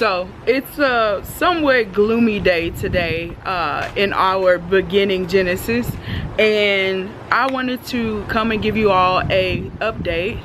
So it's a somewhat gloomy day today in our beginning Genesis, and I wanted to come and give you all a update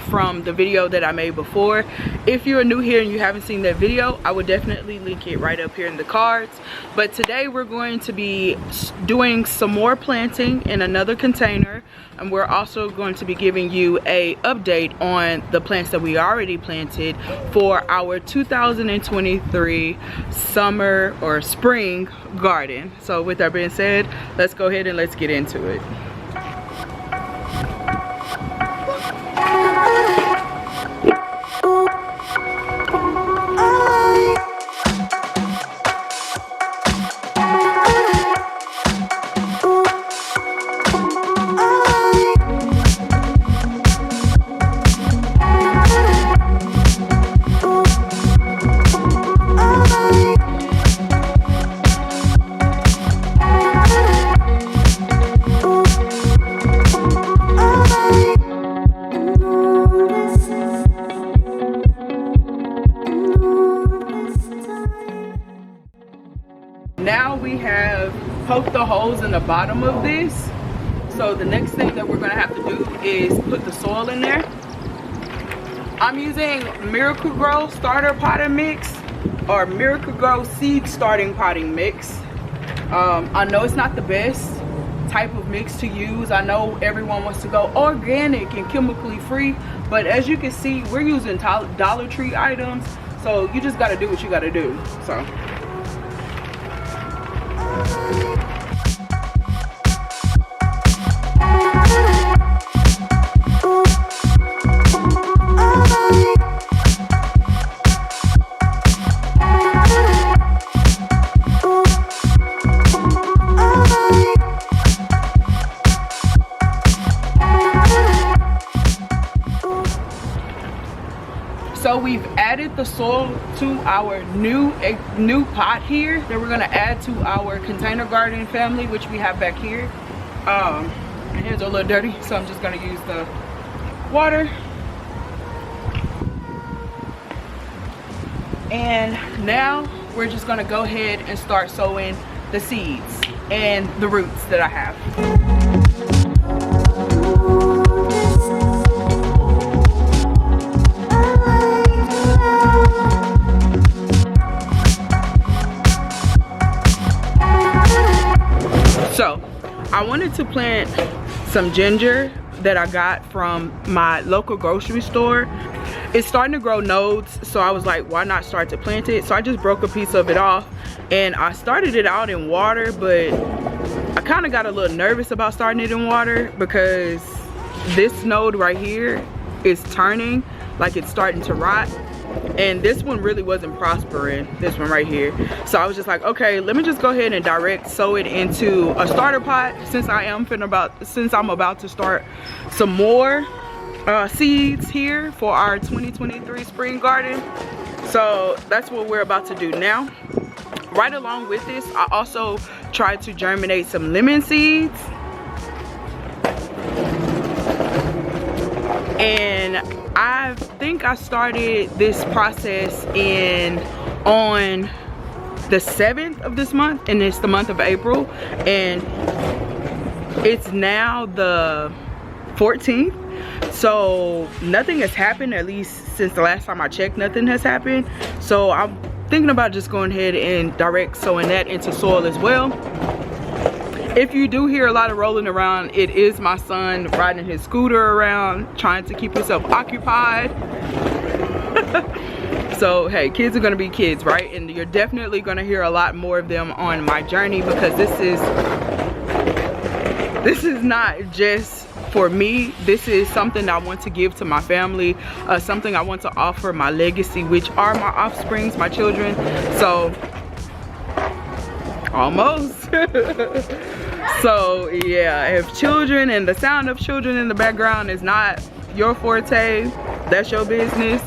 from the video that I made before. If you're new here and you haven't seen that video, I would definitely link it right up here in the cards. But today we're going to be doing some more planting in another container, and we're also going to be giving you a update on the plants that we already planted for our 2023 summer or spring garden. So with that being said, let's go ahead and let's get into it. Now we have poked the holes in the bottom of this. So the next thing that we're gonna have to do is put the soil in there. I'm using Miracle Grow starter potting mix or Miracle Grow seed starting potting mix. I know it's not the best type of mix to use. I know everyone wants to go organic and chemically free, but as you can see, we're using Dollar Tree items, so you just gotta do what you gotta do. So we've added the soil to our new pot here that we're going to add to our container garden family, which we have back here. My hands are a little dirty, so I'm just going to use the water. And now we're just going to go ahead and start sowing the seeds and the roots that I have. So I wanted to plant some ginger that I got from my local grocery store. It's starting to grow nodes, so I was like, why not start to plant it? So I just broke a piece of it off, and I started it out in water, but I kind of got a little nervous about starting it in water because this node right here is turning, like it's starting to rot. And this one really wasn't prospering, this one right here. So I was just like, okay, let me just go ahead and direct sow it into a starter pot since I'm about to start some more seeds here for our 2023 spring garden. So that's what we're about to do now. Right along with this, I also tried to germinate some lemon seeds. And I think I started this process on the 7th of this month, and it's the month of April, and it's now the 14th. So nothing has happened, at least since the last time I checked, nothing has happened. So I'm thinking about just going ahead and direct sowing that into soil as well. If you do hear a lot of rolling around, it is my son riding his scooter around, trying to keep himself occupied. So, hey, kids are gonna be kids, right? And you're definitely gonna hear a lot more of them on my journey, because this is not just for me. This is something I want to give to my family, something I want to offer my legacy, which are my offsprings, my children. So, almost. So yeah, if children and the sound of children in the background is not your forte, that's your business.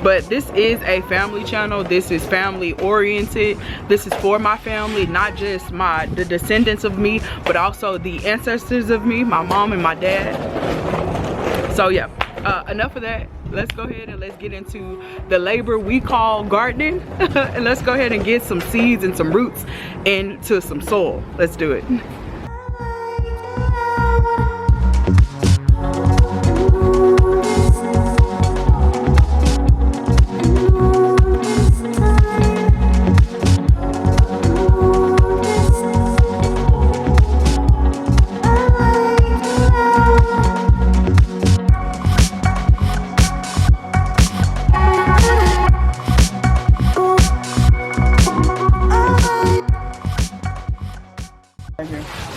But this is a family channel. This is family oriented. This is for my family, not just the descendants of me, but also the ancestors of me, my mom and my dad. So yeah, enough of that. let's go ahead and let's get into the labor we call gardening. And let's go ahead and get some seeds and some roots into some soil. Let's do it.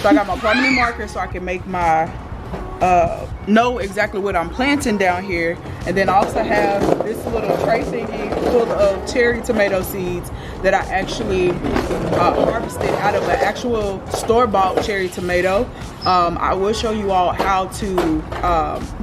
So I got my permanent marker so I can make my know exactly what I'm planting down here. And then I also have this little tray thingy full of cherry tomato seeds that I actually harvested out of an actual store-bought cherry tomato. I will show you all how to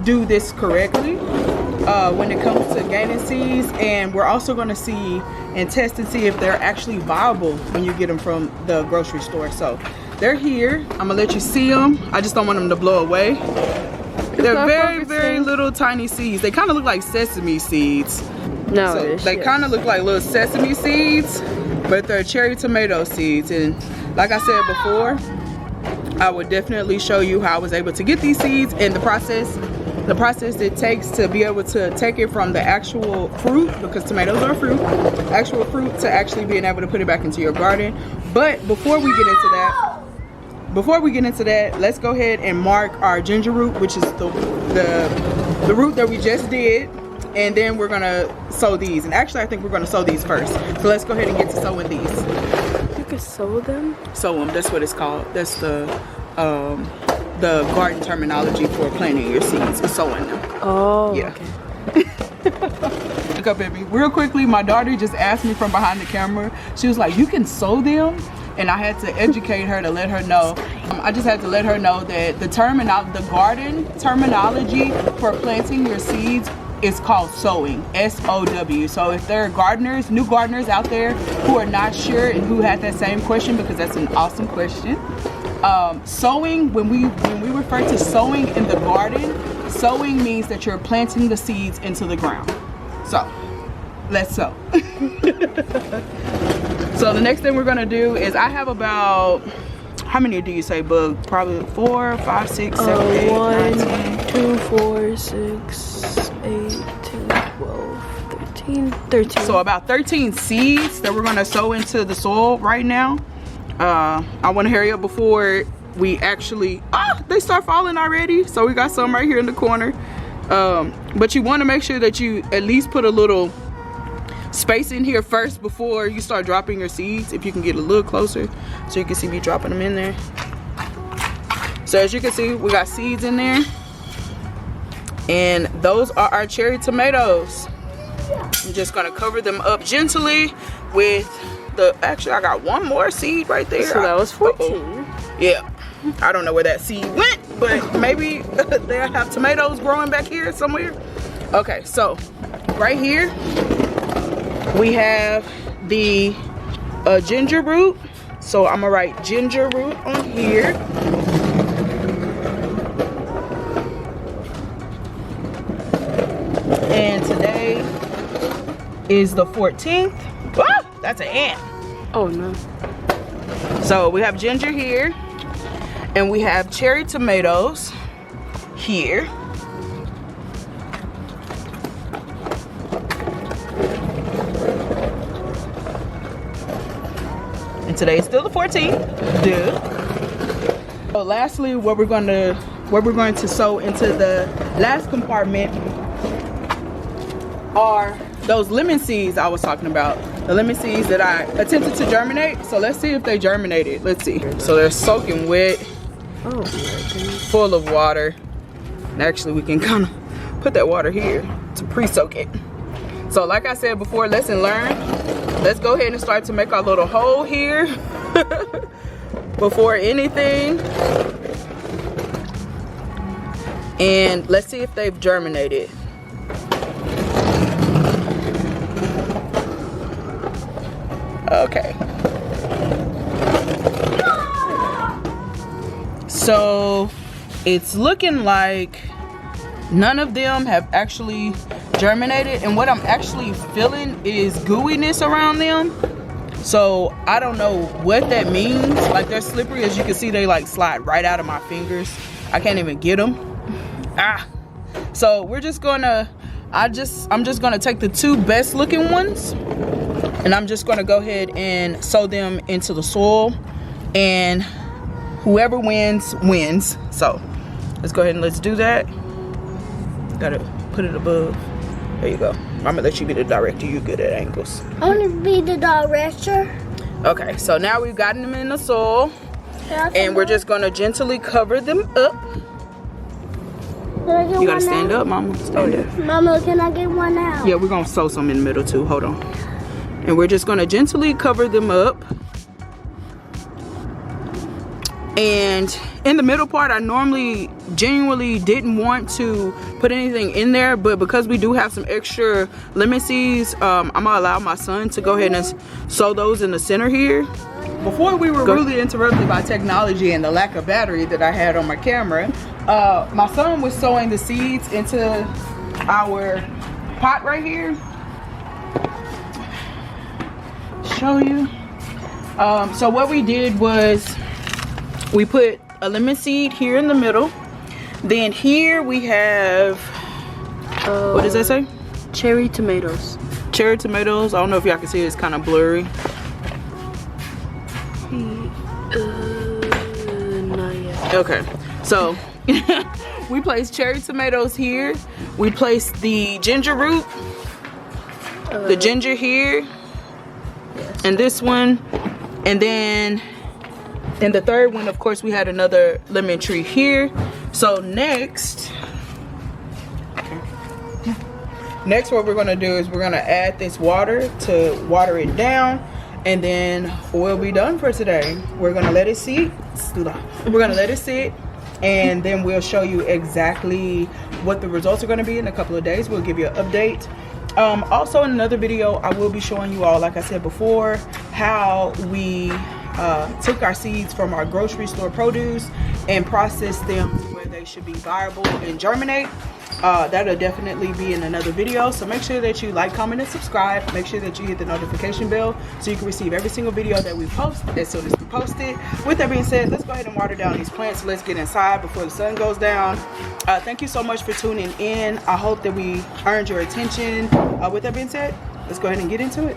do this correctly when it comes to gaining seeds, and we're also going to see and test and see if they're actually viable when you get them from the grocery store. So they're here. I'm gonna let you see them. I just don't want them to blow away. They're very, very little tiny seeds. They kind of look like sesame seeds. No, so they kind of look like little sesame seeds, but they're cherry tomato seeds. And like I said before, I would definitely show you how I was able to get these seeds and the process it takes to be able to take it from the actual fruit, because tomatoes are fruit, actual fruit, to actually being able to put it back into your garden. But before we get into that, let's go ahead and mark our ginger root, which is the root that we just did, and then we're gonna sow these. And actually I think we're gonna sow these first. So let's go ahead and get to sowing these. You can sow them? Sow them, that's what it's called. That's the garden terminology for planting your seeds, sowing them. Oh, yeah. Okay. Look up, baby. Real quickly, my daughter just asked me from behind the camera. She was like, "You can sow them?" And I had to educate her to let her know. I just had to let her know that the garden terminology for planting your seeds is called sowing, S-O-W. So if there are gardeners, new gardeners out there who are not sure and who had that same question, because that's an awesome question. Sowing, when we refer to sowing in the garden, sowing means that you're planting the seeds into the ground. So let's sow. So the next thing we're gonna do is, I have about, how many do you say, Bug? Probably 4, 5, 6, 7, 8, 9, 10. 2, 4, 6, 8, 10, 12, 13. So about 13 seeds that we're gonna sow into the soil right now. I want to hurry up before we actually, they start falling already. So we got some right here in the corner. But you want to make sure that you at least put a little space in here first before you start dropping your seeds. If you can get a little closer so you can see me dropping them in there. So as you can see, we got seeds in there, and those are our cherry tomatoes. I'm just gonna cover them up gently with actually I got one more seed right there. So that was 14. Yeah, I don't know where that seed went, but maybe they'll have tomatoes growing back here somewhere. Okay, so right here we have the ginger root. So I'm gonna write ginger root on here. And today is the 14th. Ah, that's an ant. Oh no. So we have ginger here, and we have cherry tomatoes here. And today is still the 14th. Duh. So lastly, what we're going to sow into the last compartment are those lemon seeds I was talking about. The lemon seeds that I attempted to germinate. So let's see if they germinated. Let's see. So they're soaking wet. Oh, full of water. And actually we can kind of put that water here to pre-soak it. So like I said before, lesson learned. Let's go ahead and start to make our little hole here before anything. And let's see if they've germinated. Okay. So it's looking like none of them have actually germinated, and what I'm actually feeling is gooiness around them. So I don't know what that means. Like, they're slippery. As you can see, they like slide right out of my fingers. I can't even get them. So we're just gonna, I'm just gonna take the 2 best looking ones, and I'm just gonna go ahead and sow them into the soil, and whoever wins wins. So let's go ahead and let's do that. Gotta put it above. There you go. I'm gonna let you be the director. You're good at angles. I want to be the director. Okay, so now we've gotten them in the soil, and we're just gonna gently cover them up. You gotta stand up, Mama. Stand up. Mama, can I get one out? Yeah, we're gonna sow some in the middle too. Hold on. And we're just gonna gently cover them up. And in the middle part, I normally genuinely didn't want to put anything in there, but because we do have some extra lemon seeds, I'm gonna allow my son to go ahead and sow those in the center here. Before we were rudely interrupted by technology and the lack of battery that I had on my camera, my son was sowing the seeds into our pot right here. Show you. So what we did was we put a lemon seed here in the middle. Then here we have, what does that say? Cherry tomatoes. Cherry tomatoes. I don't know if y'all can see it, it's kind of blurry. Not yet. Okay, so we placed cherry tomatoes here. We placed the ginger root, the ginger here, Yes. and this one. And then in the third one, of course, we had another lemon tree here. So next what we're gonna do is we're gonna add this water to water it down, and then we'll be done for today. We're gonna let it sit. We're gonna let it sit, and then we'll show you exactly what the results are gonna be in a couple of days. We'll give you an update. Also in another video, I will be showing you all, like I said before, how we took our seeds from our grocery store produce and processed them to where they should be viable and germinate. That'll definitely be in another video, so make sure that you like, comment, and subscribe. Make sure that you hit the notification bell so you can receive every single video that we post as soon as we post it. With that being said, let's go ahead and water down these plants. Let's get inside before the sun goes down. Thank you so much for tuning in. I hope that we earned your attention. With that being said, let's go ahead and get into it.